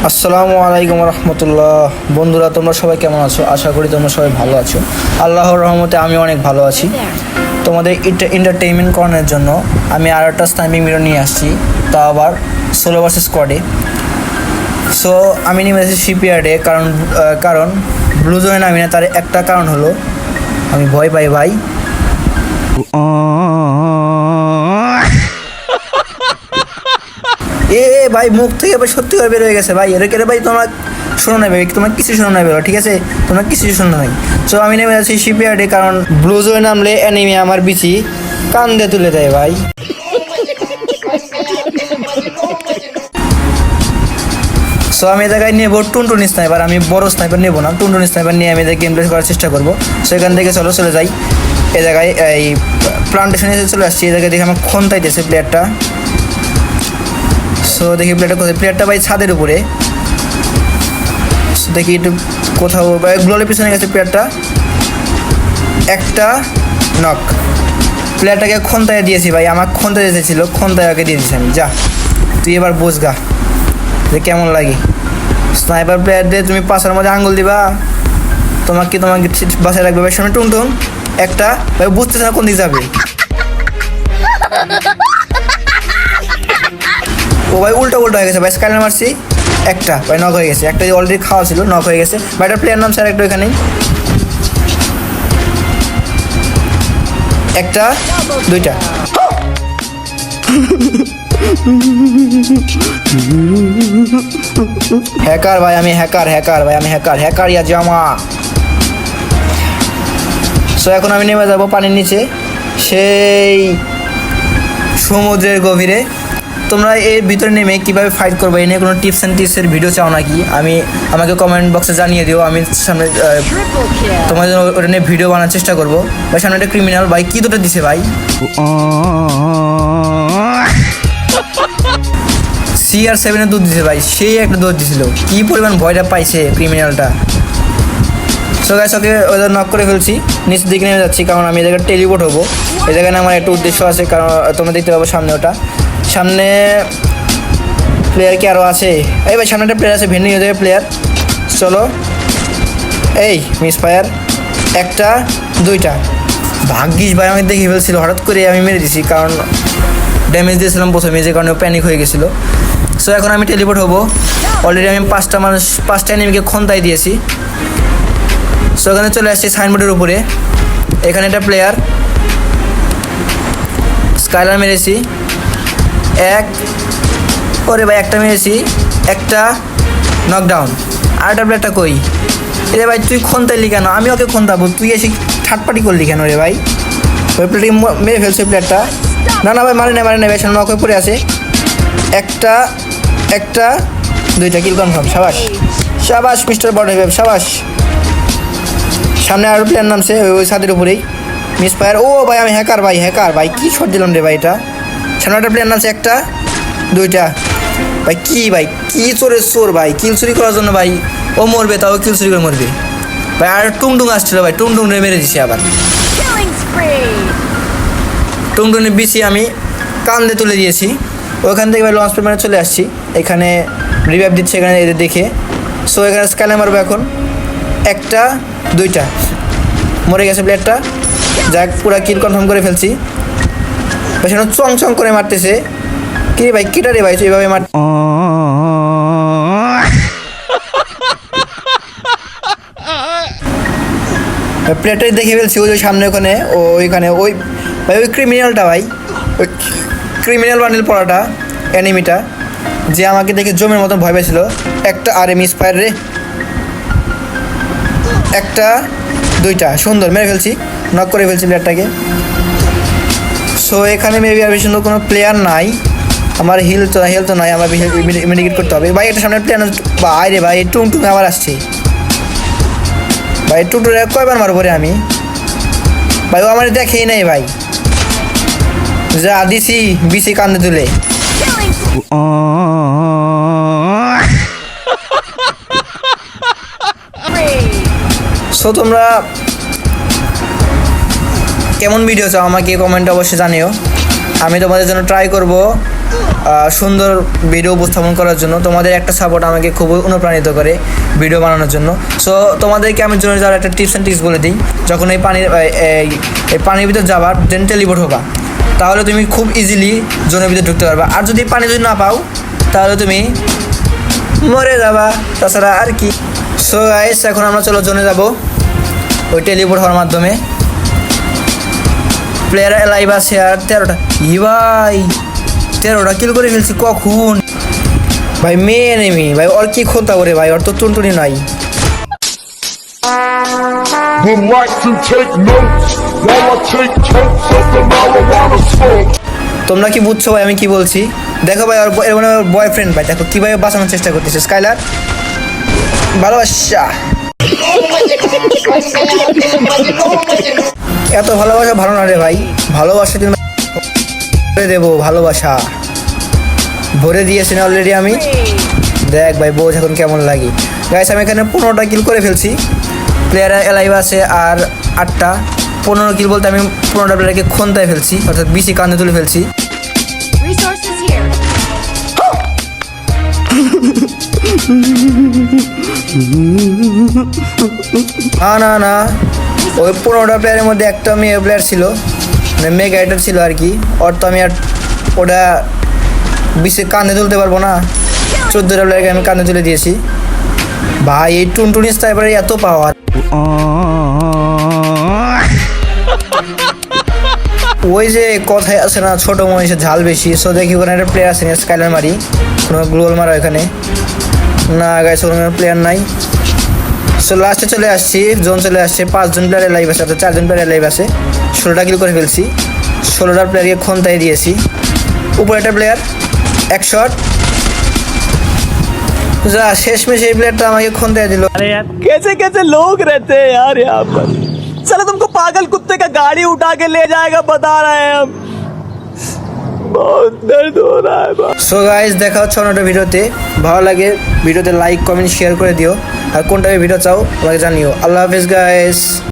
আসসালামু আলাইকুম রহমতুল্লাহ। বন্ধুরা, তোমরা সবাই কেমন আছো? আশা করি তোমরা সবাই ভালো আছো। আল্লাহর রহমতে আমি অনেক ভালো আছি। তোমাদের এন্টারটেইনমেন্ট করানোর জন্য আমি আর একটা স্নাইপিং ভিডিও নিয়ে আসছি, তা আবার সোলো ভার্সেস স্কোয়াডে। সো আমি নেমে এসেছি শিপইয়ার্ডে, কারণ ব্লু জোনে নামি না। তার একটা কারণ হলো আমি ভয় পাই ভাই। এ ভাই, মুখ থেকে ভাই সত্যি করে বের হয়ে গেছে ভাই। এর ভাই তোমার শোনো না ভাই, তোমার কিছু শোনো না বেরো, ঠিক আছে? তোমার কিছু শোনো নাই। সো আমি নেমে যাচ্ছি শিপইয়ার্ডে, কারণ ব্লু জোনে নামলে এনিমি আমার বিচি কান্দে তুলে দেয় ভাই। সো আমি এই জায়গায় নেবো টুনটুনি স্নাইপার। আমি বড় স্নাইপার নেবো না, টুনটুনি স্নাইপার নিয়ে আমি এদের গেম প্লে করার চেষ্টা করবো। সেখান থেকে চলে যাই এই জায়গায়, এই প্লান্টেশনে চলে আসছি। এই জায়গায় দেখে আমার খন্তাইতেছে প্লেয়ারটা। সো দেখি প্লেয়ারটা ভাই ছাদের উপরে। দেখি একটু কোথাও গ্লোলের পিছনে গেছে প্লেয়ারটা। একটা নক। প্লেয়ারটাকে খন্তায় দিয়েছি ভাই, আমার খন্তায় এসেছিল, খন্তায়কে দিয়ে দিয়েছি আমি। যা তুই এবার বোঝগা যে কেমন লাগে। স্নাইপার প্লেয়ারদের তুমি পাশার মধ্যে আঙ্গুল দিবা, তোমাকে বাসায় রাখবে ভাই। সামনে টুনটুন একটা ভাই, বুঝতেছে না কোন দিকে যাবে। ও ভাই উল্টা হয়ে গেছে ভাই, স্কাইলার মারছি একটা ভাই, নক হয়ে গেছে। একটা অলরেডি খাওয়া ছিল, নক হয়ে গেছে ভাই। একটা প্লেয়ার নাম স্যার একটা এখানেই, একটা দুইটা। হ্যাকার ভাই আমি, হ্যাকার ইয়া জামা। সো এখন আমি নেমে যাবো পানির নিচে, সেই সমুদ্রের গভীরে। তোমরা এর ভিতরে নেমে কীভাবে ফাইট করবে এই নিয়ে কোনো টিপস অ্যান্ড টিপসের ভিডিও চাও নাকি? আমাকে কমেন্ট বক্সে জানিয়ে দিও। আমি সামনে তোমার জন্য ওটা নিয়ে ভিডিও বানানোর চেষ্টা করবো ভাই। সামনে একটা ক্রিমিনাল ভাই, কী দুটো দিছে ভাই। CR7 দুধ দিছে ভাই, সেই একটা দুধ দিছিল। কী পরিমাণ ভয়টা পাইছে ক্রিমিনালটা। সো গাইস, ওকে ওদের নক করে ফেলছি। নিচের দিকে নেমে যাচ্ছি, কারণ আমি এই জায়গায় টেলিপোর্ট হবো। এই জায়গায় আমার একটা উদ্দেশ্য আছে, কারণ তোমরা দেখতে পাবো সামনে ওটা। সামনে প্লেয়ার কি আরও আছে? এই ভাই সামনে একটা প্লেয়ার আছে, ভেন্ডিং হয়ে যাবে প্লেয়ার। চলো, এই মিস ফায়ার, একটা দুইটা। ভাগ্যিস ভাই আমাকে দেখে ফেলছিল, হঠাৎ করে আমি মেরে দিছি, কারণ ড্যামেজ দিয়েছিলাম প্রথমে, যে কারণে প্যানিক হয়ে গেছিলো। সো এখন আমি টেলিপোর্ট হবো। অলরেডি আমি পাঁচটা এনিমিকে খন্তাই দিয়েছি। সো এখানে চলে আসছি সাইনবোর্ডের উপরে। এখানে একটা প্লেয়ার, স্কাইলার মেরেছি এক। ওরে ভাই একটা মেরেছি, একটা নকডাউন। আর একটা প্লেয়ারটা কই রে ভাই? তুই খন্তাইলি কেন? আমি ওকে খন্তাবো, তুই এসে ঠাটপাটি করলি কেন রে ভাই? ওই প্লেয়ারটাকে মেরে ফেলছে প্লেয়ারটা। না ভাই, মারে না ভাই, সামনে নক হয়ে পড়ে আছে। একটা দুইটা কিল কনফার্ম। সাবাস মিস্টার বড় ভাই, সাবাস। সামনে আরও প্লেয়ার নামছে ওই ছাদের উপরেই, মিস ফায়ার। ও ভাই আমি হ্যাকার ভাই, কী শট দিলাম রে ভাই এটা। সামনে একটা প্লেয়ার নামছে, একটা দুইটা ভাই। কি চোর ভাই, কিল চুরি করার জন্য ভাই ও মরবে, তাও কিল চুরি করে মরবে ভাই। আর টুংটুং আসছিল ভাই, টুংটুং মেরে দিছি আবার। টুংটুনে বিছি আমি কান্দে তুলে দিয়েছি। ওখান থেকে ভাই লঞ্চ প্যাড চলে আসছি। এখানে রিভাইভ দিচ্ছে এখানে এদের দেখে। সো এখানে স্ক্যালে মারবো এখন, একটা দুইটা। মরে গেছে প্লেয়ারটা, যাক পুরা কিল কনফার্ম করে ফেলছি ভাই। সেখানে চং করে মারতেছে। কি ভাই, কিটা রে ভাই, এইভাবে মার। প্লেয়ারটাই দেখে ফেলছি ওই সামনে ওখানে, ওই ভাই ওই ক্রিমিনালটা ভাই, ওই ক্রিমিনাল বান্ডিল পড়াটা এনিমিটা, যে আমাকে দেখে জমের মতন ভয় পেয়েছিল। একটা আরে মিস ফায়ার রে, একটা দুইটা সুন্দর মেরে ফেলছি, নক করে ফেলছি প্লেয়ারটাকে। সো এখানে মেবি আর বেশি সুন্দর কোনো প্লেয়ার নাই। আমার হিল তো নাই, আমার মেডিকেট করতে হবে ভাই। একটা সামনে প্লেয়ার ভাই রে ভাই, টুংটুং আবার আসছে ভাই। টুংটুং কয়বার মারবো রে আমি ভাই? ও আমার দেখেই নাই ভাই, যা দিছি বিসি কান্দে তুলে। সো তোমরা কেমন ভিডিও চাও আমাকে কমেন্টে অবশ্যই জানিও। আমি তোমাদের জন্য ট্রাই করব সুন্দর ভিডিও উপস্থাপন করার জন্য। তোমাদের একটা সাপোর্ট আমাকে খুবই অনুপ্রাণিত করে ভিডিও বানানোর জন্য। সো তোমাদেরকে আমি জোনে যাওয়ার একটা টিপস অ্যান্ড ট্রিক্স বলে দিই। যখন এই পানির ভিতর যাবার দেন টেলিপোর্ট হবা, তাহলে তুমি খুব ইজিলি জোনের ভিতরে ঢুকতে পারবা। আর যদি পানি যদি না পাও তাহলে তুমি মরে যাবা, তাছাড়া আর কি। সো গাইস এখন আমরা চলো জোনে যাব ওই টেলিপোর্ট হওয়ার মাধ্যমে। প্লেয়ার লাইভ আছে আর 13টা। ই ভাই 13টা কিল করে ফেলছি কখন ভাই? মেয়ে নেমি ভাই, ওর কি খোঁতা করে ভাই, ওর তো টুনটুনি নাই। Would like to take notes while I take totes of the marijuana smoke. তোমরা কি বুঝছো ভাই আমি কি বলছি? দেখো ভাই, ওর এর মানে ওর বয়ফ্রেন্ড ভাই, দেখো কীভাবে বাঁচানোর চেষ্টা করতেছে। স্কাইলার ভালোবাসা, এত ভালোবাসা ভালো না রে ভাই, ভালোবাসা তুমি দেবো, ভালোবাসা ভরে দিয়েছি না অলরেডি আমি। দেখ ভাই বোঝ এখন কেমন লাগে। গাইস আমি এখানে 15টা কিল করে ফেলছি, প্লেয়ার এলাইভ আছে আর 8টা। 15 কিল বলতে আমি 15টা প্লেয়ারকে খন্তায় ফেলছি, অর্থাৎ বিসি কান্দে তুলে ফেলছি। Resources here. না না, ওই 15টা প্লেয়ারের মধ্যে একটা মেয়ে প্লেয়ার ছিল, মানে মেয়ে গাইডার ছিল আর কি। ওর তো আমি আর ওটা বিসি কান্দে তুলতে পারবো না। 14টা প্লেয়ারকে আমি কান্দে তুলে দিয়েছি ভাই। এই টুনটুনি স্নাইপারে এত পাওয়ার। ওই যে কথায় আছে না, ছোট মনীষের ঝাল বেশি। সো দেখি ওখানে একটা প্লেয়ার আছে, স্কাইলার মারি, কোনো গ্লোয়াল মারা ওখানে না। গাইছে কোনো প্লেয়ার নাই। সো লাস্টে চলে আসছি, জোন চলে আসছে। 5জন প্লেয়ার লাইভ আছে, অর্থাৎ 4জন প্লেয়ার লাইভ আছে। 16টা কিল করে ফেলছি, 16টা প্লেয়ারকে খন্তায় দিয়েছি। উপরে একটা প্লেয়ার, এক শট যা, শেষমেশ এই প্লেয়ারটা আমাকে খন্তায় দিল। अरे यार कैसे कैसे लोग रहते हैं यार यहाँ पर। चलो तुमको पागल कुत्ते का गाड़ी उठा के ले जाएगा, बता रहे हैं हम। बहुत दर्द हो रहा है। সো গাইস দেখা হচ্ছে অন্য একটা ভিডিওতে। ভালো লাগে ভিডিওতে লাইক কমেন্ট শেয়ার করে দিও, আর কোনটা ভিডিও চাও আমাকে জানিও। আল্লাহ হাফিজ গাইস।